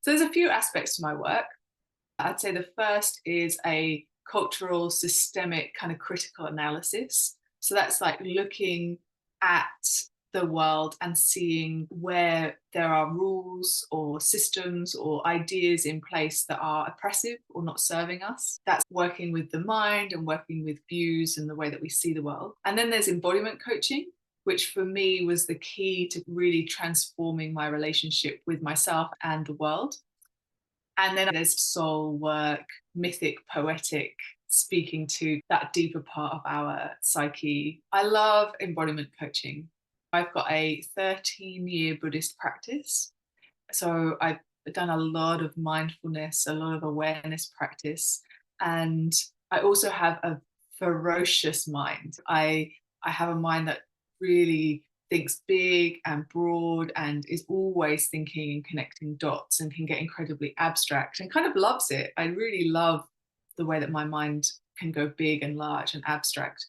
So there's a few aspects to my work. I'd say the first is a cultural, systemic, kind of critical analysis. So that's like looking at the world and seeing where there are rules or systems or ideas in place that are oppressive or not serving us. That's working with the mind and working with views and the way that we see the world. And then there's embodiment coaching, which for me was the key to really transforming my relationship with myself and the world. And then there's soul work, mythic, poetic, speaking to that deeper part of our psyche. I love embodiment coaching. I've got a 13-year Buddhist practice. So I've done a lot of mindfulness, a lot of awareness practice. And I also have a ferocious mind. I have a mind that really thinks big and broad and is always thinking and connecting dots and can get incredibly abstract and kind of loves it. I really love the way that my mind can go big and large and abstract.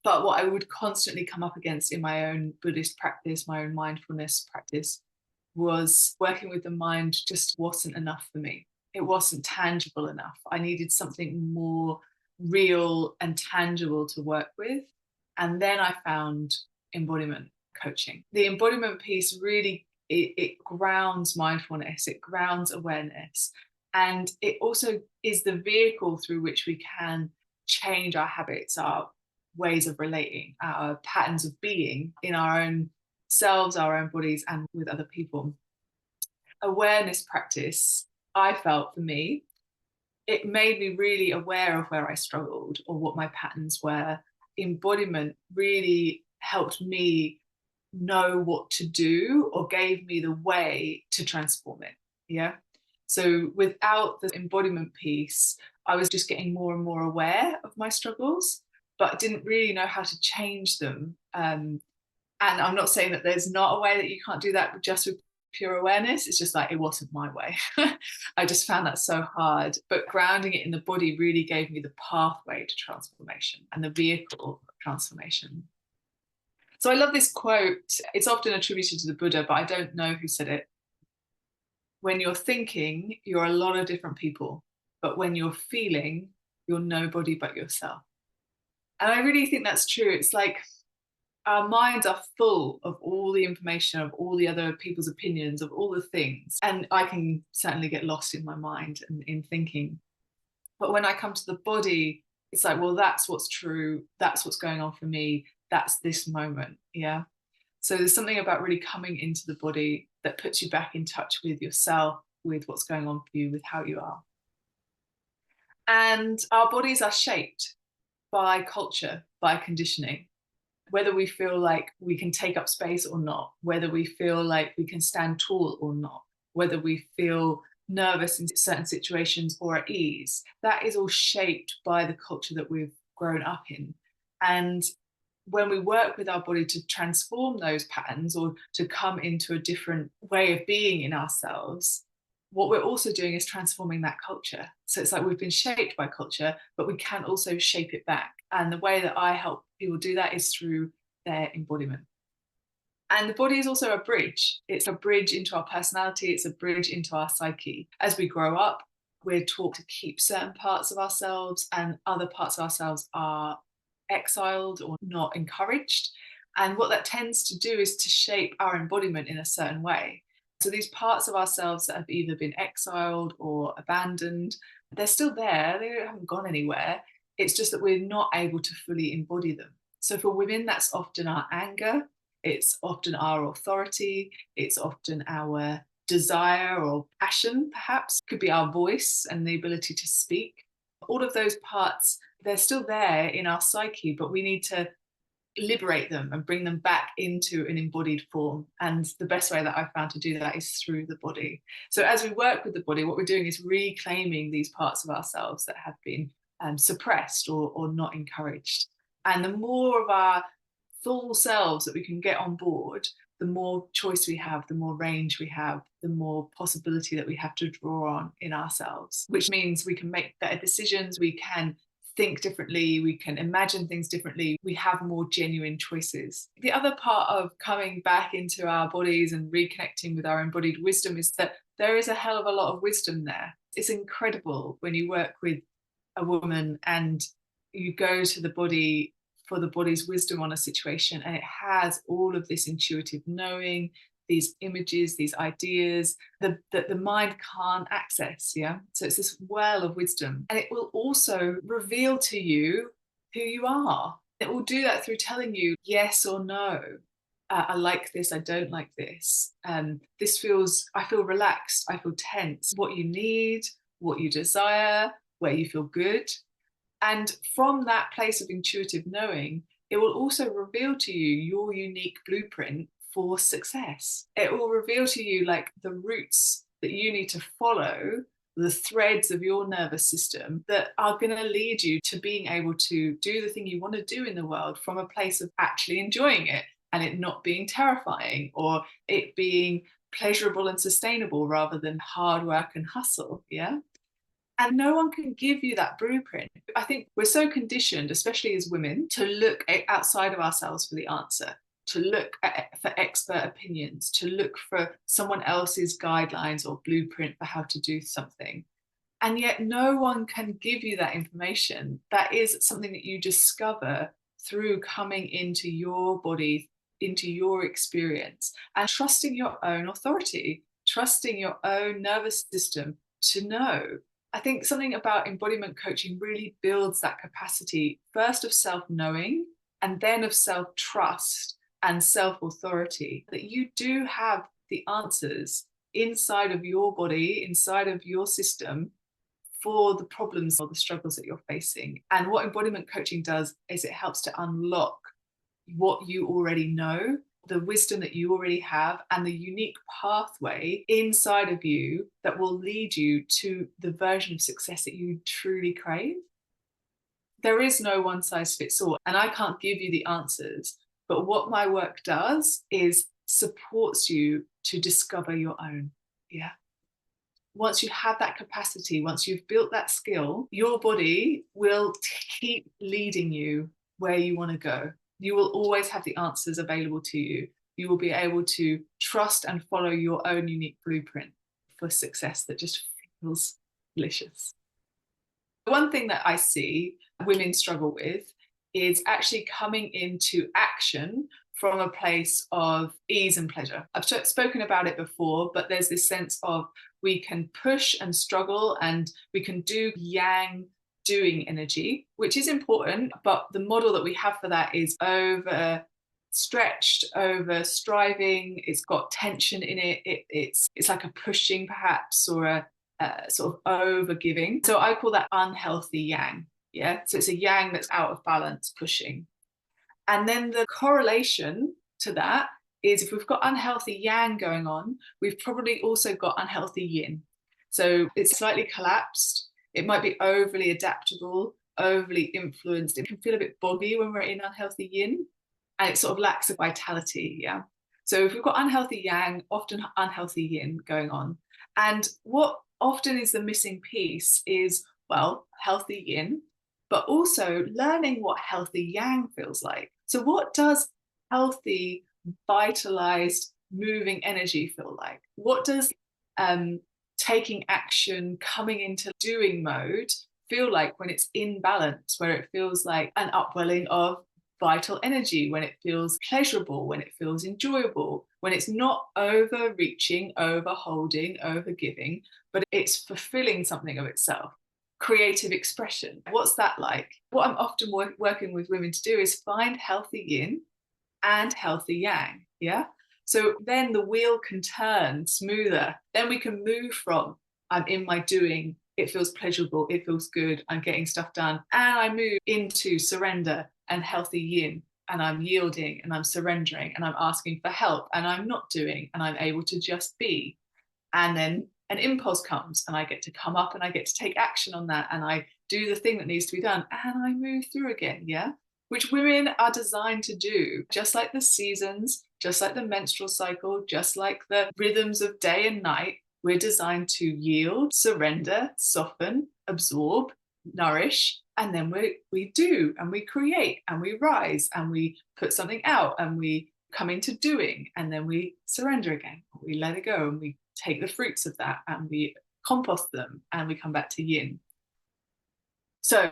But what I would constantly come up against in my own Buddhist practice, my own mindfulness practice, was working with the mind just wasn't enough for me. It wasn't tangible enough. I needed something more real and tangible to work with. And then I found embodiment coaching. The embodiment piece really, it grounds mindfulness, it grounds awareness, and it also is the vehicle through which we can change our habits, our ways of relating, our patterns of being in our own selves, our own bodies, and with other people. Awareness practice, I felt for me, it made me really aware of where I struggled or what my patterns were. Embodiment really helped me know what to do or gave me the way to transform it. Yeah. So without the embodiment piece, I was just getting more and more aware of my struggles, but didn't really know how to change them. And I'm not saying that there's not a way that you can't do that just with pure awareness. It's just like, it wasn't my way. I just found that so hard. But grounding it in the body really gave me the pathway to transformation and the vehicle of transformation. So I love this quote. It's often attributed to the Buddha, but I don't know who said it. When you're thinking, you're a lot of different people, but when you're feeling, you're nobody but yourself. And I really think that's true. It's like our minds are full of all the information, of all the other people's opinions, of all the things. And I can certainly get lost in my mind and in thinking. But when I come to the body, it's like, well, that's what's true. That's what's going on for me. That's this moment. Yeah. So there's something about really coming into the body that puts you back in touch with yourself, with what's going on for you, with how you are. And our bodies are shaped by culture, by conditioning. Whether we feel like we can take up space or not, whether we feel like we can stand tall or not, whether we feel nervous in certain situations or at ease, that is all shaped by the culture that we've grown up in. And when we work with our body to transform those patterns or to come into a different way of being in ourselves, what we're also doing is transforming that culture. So it's like we've been shaped by culture, but we can also shape it back. And the way that I help people do that is through their embodiment. And the body is also a bridge. It's a bridge into our personality. It's a bridge into our psyche. As we grow up, we're taught to keep certain parts of ourselves, and other parts of ourselves are exiled or not encouraged. And what that tends to do is to shape our embodiment in a certain way. So these parts of ourselves that have either been exiled or abandoned, they're still there. They haven't gone anywhere. It's just that we're not able to fully embody them. So for women, that's often our anger. It's often our authority. It's often our desire or passion, perhaps. Could be our voice and the ability to speak. All of those parts, they're still there in our psyche, but we need to liberate them and bring them back into an embodied form. And the best way that I've found to do that is through the body. So as we work with the body, what we're doing is reclaiming these parts of ourselves that have been suppressed or not encouraged. And the more of our full selves that we can get on board, the more choice we have, the more range we have, the more possibility that we have to draw on in ourselves, which means we can make better decisions, we can think differently, we can imagine things differently, we have more genuine choices. The other part of coming back into our bodies and reconnecting with our embodied wisdom is that there is a hell of a lot of wisdom there. It's incredible when you work with a woman and you go to the body for the body's wisdom on a situation, and it has all of this intuitive knowing, these images, these ideas that the mind can't access. Yeah. So it's this well of wisdom. And it will also reveal to you who you are. It will do that through telling you yes or no. I like this, I don't like this. I feel relaxed, I feel tense. What you need, what you desire, where you feel good. And from that place of intuitive knowing, it will also reveal to you your unique blueprint for success. It will reveal to you like the routes that you need to follow, the threads of your nervous system that are going to lead you to being able to do the thing you want to do in the world from a place of actually enjoying it, and it not being terrifying, or it being pleasurable and sustainable rather than hard work and hustle. Yeah. And no one can give you that blueprint. I think we're so conditioned, especially as women, to look outside of ourselves for the answer, to look for expert opinions, to look for someone else's guidelines or blueprint for how to do something. And yet no one can give you that information. That is something that you discover through coming into your body, into your experience, and trusting your own authority, trusting your own nervous system to know. I think something about embodiment coaching really builds that capacity, first of self-knowing, and then of self-trust and self-authority, that you do have the answers inside of your body, inside of your system, for the problems or the struggles that you're facing. And what embodiment coaching does is it helps to unlock what you already know, the wisdom that you already have, and the unique pathway inside of you that will lead you to the version of success that you truly crave. There is no one size fits all, and I can't give you the answers, but what my work does is supports you to discover your own. Yeah. Once you have that capacity, once you've built that skill, your body will keep leading you where you want to go. You will always have the answers available to you. You will be able to trust and follow your own unique blueprint for success that just feels delicious. One thing that I see women struggle with is actually coming into action from a place of ease and pleasure. I've spoken about it before, but there's this sense of we can push and struggle, and we can do yang doing energy, which is important, but the model that we have for that is over stretched, over striving. It's got tension in it. It's like a pushing perhaps, or a sort of over giving. So I call that unhealthy yang. Yeah. So it's a yang that's out of balance, pushing. And then the correlation to that is if we've got unhealthy yang going on, we've probably also got unhealthy yin. So it's slightly collapsed. It might be overly adaptable, overly influenced. It can feel a bit boggy when we're in unhealthy yin, and it sort of lacks a vitality. Yeah. So if we've got unhealthy yang, often unhealthy yin going on. And what often is the missing piece is, well, healthy yin, but also learning what healthy yang feels like. So what does healthy, vitalized, moving energy feel like? What does taking action, coming into doing mode feel like when it's in balance, where it feels like an upwelling of vital energy, when it feels pleasurable, when it feels enjoyable, when it's not overreaching, overholding, overgiving, but it's fulfilling something of itself? Creative expression. What's that like? What I'm often working with women to do is find healthy yin and healthy yang. Yeah. So then the wheel can turn smoother. Then we can move from I'm in my doing, it feels pleasurable, it feels good, I'm getting stuff done, and I move into surrender and healthy yin, and I'm yielding and I'm surrendering and I'm asking for help and I'm not doing, and I'm able to just be. And then an impulse comes and I get to come up and I get to take action on that, and I do the thing that needs to be done, and I move through again. Yeah. Which women are designed to do, just like the seasons, just like the menstrual cycle, just like the rhythms of day and night. We're designed to yield, surrender, soften, absorb, nourish, and then we do, and we create, and we rise, and we put something out, and we come into doing, and then we surrender again. We let it go, and we take the fruits of that and we compost them and we come back to yin. So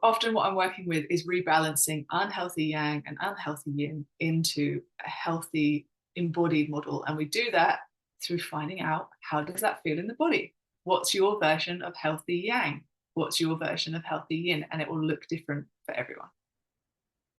often what I'm working with is rebalancing unhealthy yang and unhealthy yin into a healthy embodied model. And we do that through finding out, how does that feel in the body? What's your version of healthy yang? What's your version of healthy yin? And it will look different for everyone.